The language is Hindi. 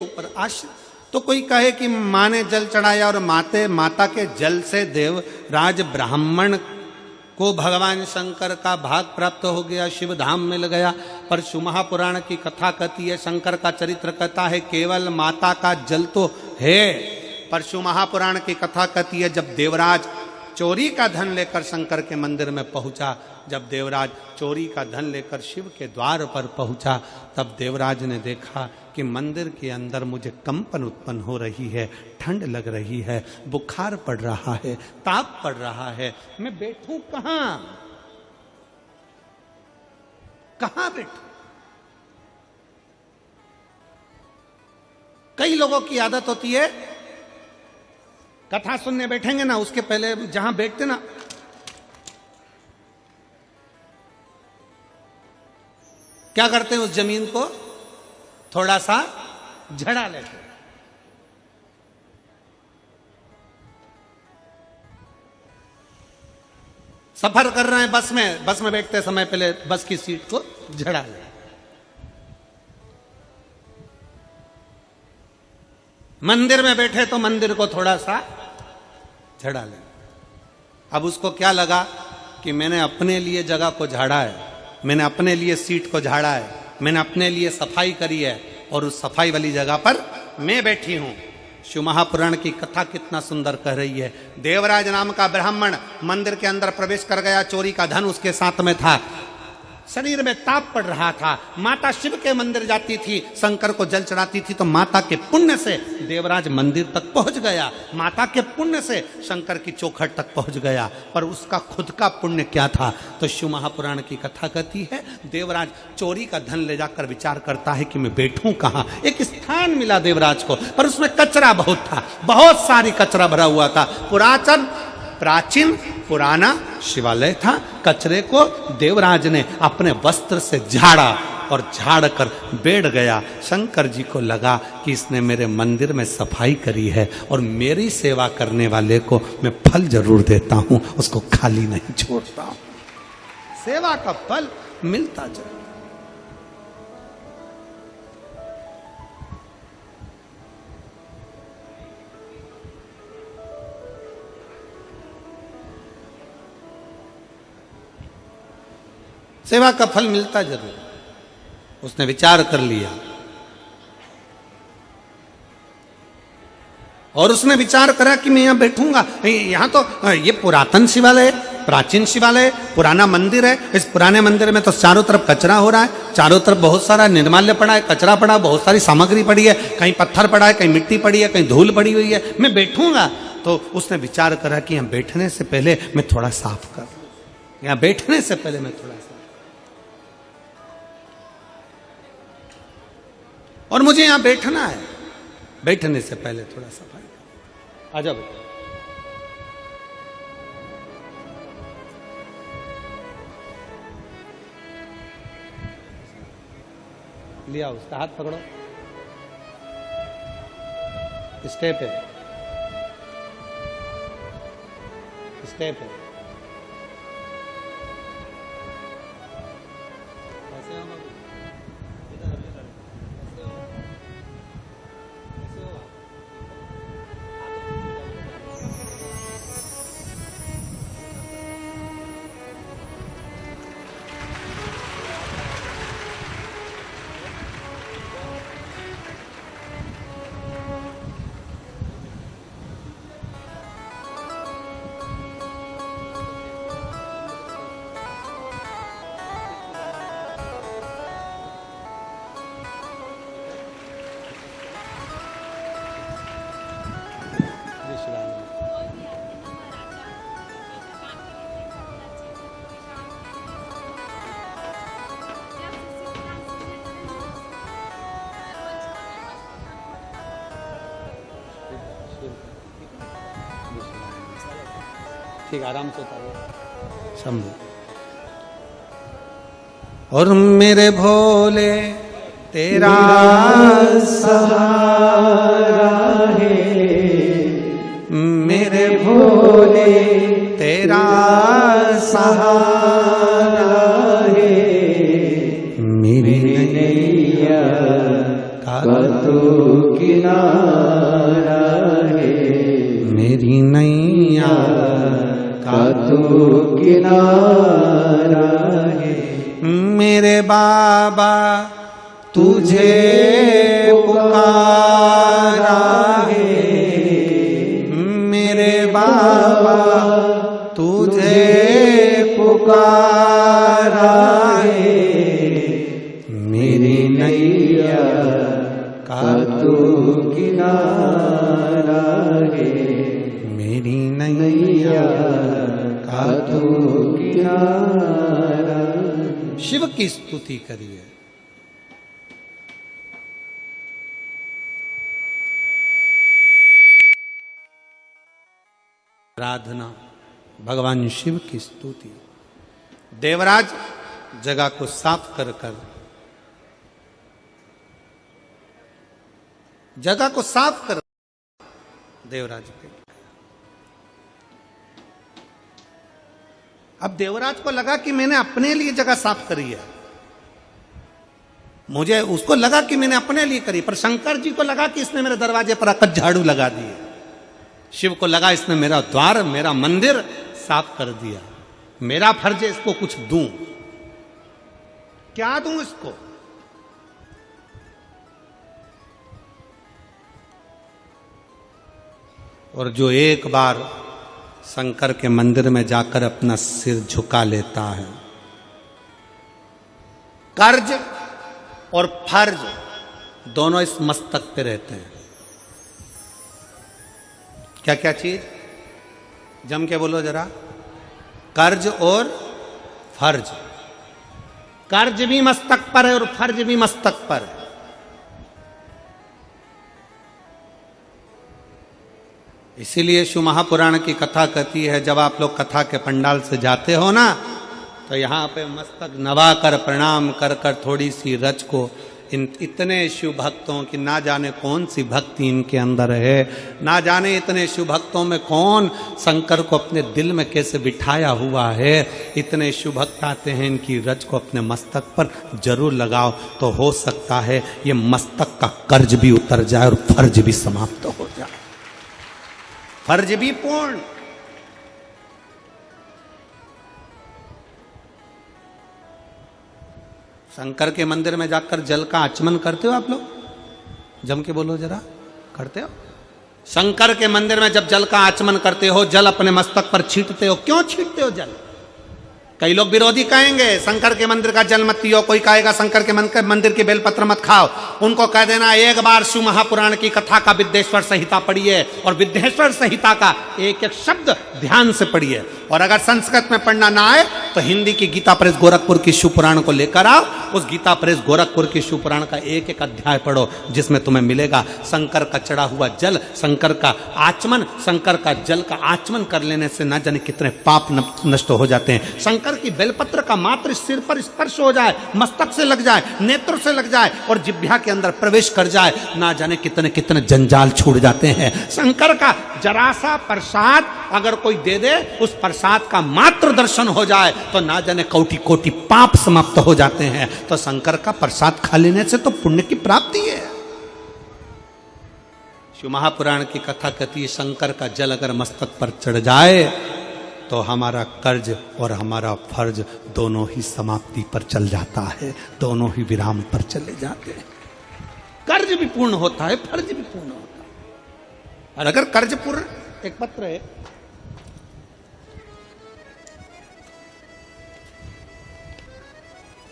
ऊपर आश्रित। तो कोई कहे कि माँ ने जल चढ़ाया और माता के जल से देवराज ब्राह्मण को भगवान शंकर का भाग प्राप्त हो गया, शिव धाम मिल गया। परशु महापुराण की कथा कहती है, शंकर का चरित्र कहता है केवल माता का जल तो है। परशु महापुराण की कथा कहती है जब देवराज चोरी का धन लेकर शंकर के मंदिर में पहुंचा, जब देवराज चोरी का धन लेकर शिव के द्वार पर पहुंचा, तब देवराज ने देखा कि मंदिर के अंदर मुझे कंपन उत्पन्न हो रही है, ठंड लग रही है, बुखार पड़ रहा है, ताप पड़ रहा है, मैं बैठूं कहां, कहां बैठूं। कई लोगों की आदत होती है, कथा सुनने बैठेंगे ना, उसके पहले जहां बैठते ना, क्या करते हैं, उस जमीन को थोड़ा सा झड़ा लेते हैं। सफर कर रहे हैं बस में बैठते समय पहले बस की सीट को झड़ा ले। मंदिर में बैठे तो मंदिर को थोड़ा सा झड़ा ले। अब उसको क्या लगा कि मैंने अपने लिए जगह को झाड़ा है, मैंने अपने लिए सीट को झाड़ा है, मैंने अपने लिए सफाई करी है और उस सफाई वाली जगह पर मैं बैठी हूं। शिव महापुराण की कथा कितना सुंदर कह रही है। देवराज नाम का ब्राह्मण मंदिर के अंदर प्रवेश कर गया, चोरी का धन उसके साथ में था, शरीर में ताप पड़ रहा था। माता शिव के मंदिर जाती थी, शंकर को जल चढ़ाती थी, तो माता के पुण्य से देवराज मंदिर तक पहुंच गया, माता के पुण्य से शंकर की चौखट तक पहुंच गया। पर उसका खुद का पुण्य क्या था? तो शिव महापुराण की कथा कहती है देवराज चोरी का धन ले जाकर विचार करता है कि मैं बैठूं कहां। एक स्थान मिला देवराज को, पर उसमें कचरा बहुत था, बहुत सारी कचरा भरा हुआ था। प्राचीन पुराना शिवालय था। कचरे को देवराज ने अपने वस्त्र से झाड़ा और झाड़ कर बैठ गया। शंकर जी को लगा कि इसने मेरे मंदिर में सफाई करी है और मेरी सेवा करने वाले को मैं फल जरूर देता हूं, उसको खाली नहीं छोड़ता हूं। सेवा का फल मिलता जाए। सेवा का फल मिलता जरूर। उसने विचार कर लिया और उसने विचार करा कि मैं यहां बैठूंगा। यहां तो ये पुरातन शिवालय है, प्राचीन शिवालय, पुराना मंदिर है। इस पुराने मंदिर में तो चारों तरफ कचरा हो रहा है, चारों तरफ बहुत सारा निर्माल्य पड़ा है, कचरा पड़ा, बहुत सारी सामग्री पड़ी है, कहीं पत्थर पड़ा है, कहीं मिट्टी पड़ी है, कहीं धूल पड़ी हुई है, मैं बैठूंगा। तो उसने विचार करा कि यहां बैठने से पहले मैं थोड़ा साफ कर, यहां बैठने से पहले मैं थोड़ा, और मुझे यहां बैठना है, बैठने से पहले थोड़ा सफाई। आजा बेटा, लिया उसका हाथ पकड़ो, स्टेप है, स्टेप है। ठीक, आराम से उतारो शंभू। और मेरे भोले तेरा सहारा है, मेरे भोले तेरा सहारा है, मेरी नैया का तू किनारा है, मेरी नैया का तू किनारा है। मेरे बाबा तुझे पुकारा है, मेरे बाबा तुझे पुकारा है, मेरी नैया का तू किनारा है, मेरी नैया का तू किनारा। शिव की स्तुति करिए। आराधना, भगवान शिव की स्तुति। देवराज जगह को साफ कर जगह को साफ कर देवराज के। अब देवराज को लगा कि मैंने अपने लिए जगह साफ करी है, मुझे उसको लगा कि मैंने अपने लिए करी, पर शंकर जी को लगा कि इसने मेरे दरवाजे पर आकर झाड़ू लगा दिए। शिव को लगा इसने मेरा द्वार, मेरा मंदिर साफ कर दिया, मेरा फर्ज है इसको कुछ दूं। क्या दूं इसको? और जो एक बार शंकर के मंदिर में जाकर अपना सिर झुका लेता है, कर्ज और फर्ज दोनों इस मस्तक पे रहते हैं। क्या क्या चीज? जम के बोलो जरा। कर्ज और फर्ज। कर्ज भी मस्तक पर है और फर्ज भी मस्तक पर है। इसीलिए शिव महापुराण की कथा कहती है, जब आप लोग कथा के पंडाल से जाते हो ना, तो यहां पे मस्तक नवा कर प्रणाम कर कर थोड़ी सी रज को इतने शिव भक्तों की ना जाने कौन सी भक्ति इनके अंदर है, ना जाने इतने शिव भक्तों में कौन शंकर को अपने दिल में कैसे बिठाया हुआ है। इतने शिव भक्त आते हैं, इनकी रज को अपने मस्तक पर जरूर लगाओ, तो हो सकता है ये मस्तक का कर्ज भी उतर जाए और फर्ज भी समाप्त हो जाए, फर्ज भी पूर्ण। शंकर के मंदिर में जाकर जल का आचमन करते हो आप लोग? जम के बोलो जरा, करते हो? शंकर के मंदिर में जब जल का आचमन करते हो, जल अपने मस्तक पर छींटते हो, क्यों छींटते हो जल? कई लोग विरोधी कहेंगे शंकर के मंदिर का जल मत पियो, कोई कहेगा शंकर के मंदिर की बेलपत्र मत खाओ। उनको कह देना एक बार शिव महापुराण की कथा का विद्येश्वर संहिता पढ़िए और विद्येश्वर संहिता का एक एक शब्द ध्यान से पढ़िए, और अगर संस्कृत में पढ़ना ना आए तो हिंदी की गीता प्रेस गोरखपुर की शिव पुराण को लेकर आओ, उस गीता प्रेस गोरखपुर की शिव पुराण का एक एक अध्याय पढ़ो, जिसमें तुम्हें मिलेगा शंकर का चढ़ा हुआ जल, शंकर का आचमन, शंकर का जल का आचमन कर लेने से ना जाने कितने पाप नष्ट हो जाते हैं। शंकर की बेलपत्र का मात्र सिर पर स्पर्श हो जाए, मस्तक से लग जाए, नेत्र से लग जाए और जिह्वा के अंदर प्रवेश कर जाए, ना जाने कितने कितने जंजाल छूट जाते हैं। शंकर का जरा सा प्रसाद अगर कोई दे दे, उस प्रसाद का मात्र दर्शन हो जाए तो ना जाने कोटि कोटि पाप समाप्त हो जाते हैं। तो शंकर का प्रसाद खा लेने से तो पुण्य की प्राप्ति है। शिव महापुराण की कथा कहती है शंकर का जल अगर मस्तक पर चढ़ जाए तो हमारा कर्ज और हमारा फर्ज दोनों ही समाप्ति पर चल जाता है, दोनों ही विराम पर चले जाते हैं। कर्ज भी पूर्ण होता है, फर्ज भी पूर्ण होता है। और अगर कर्ज पूर्ण, एक पत्र है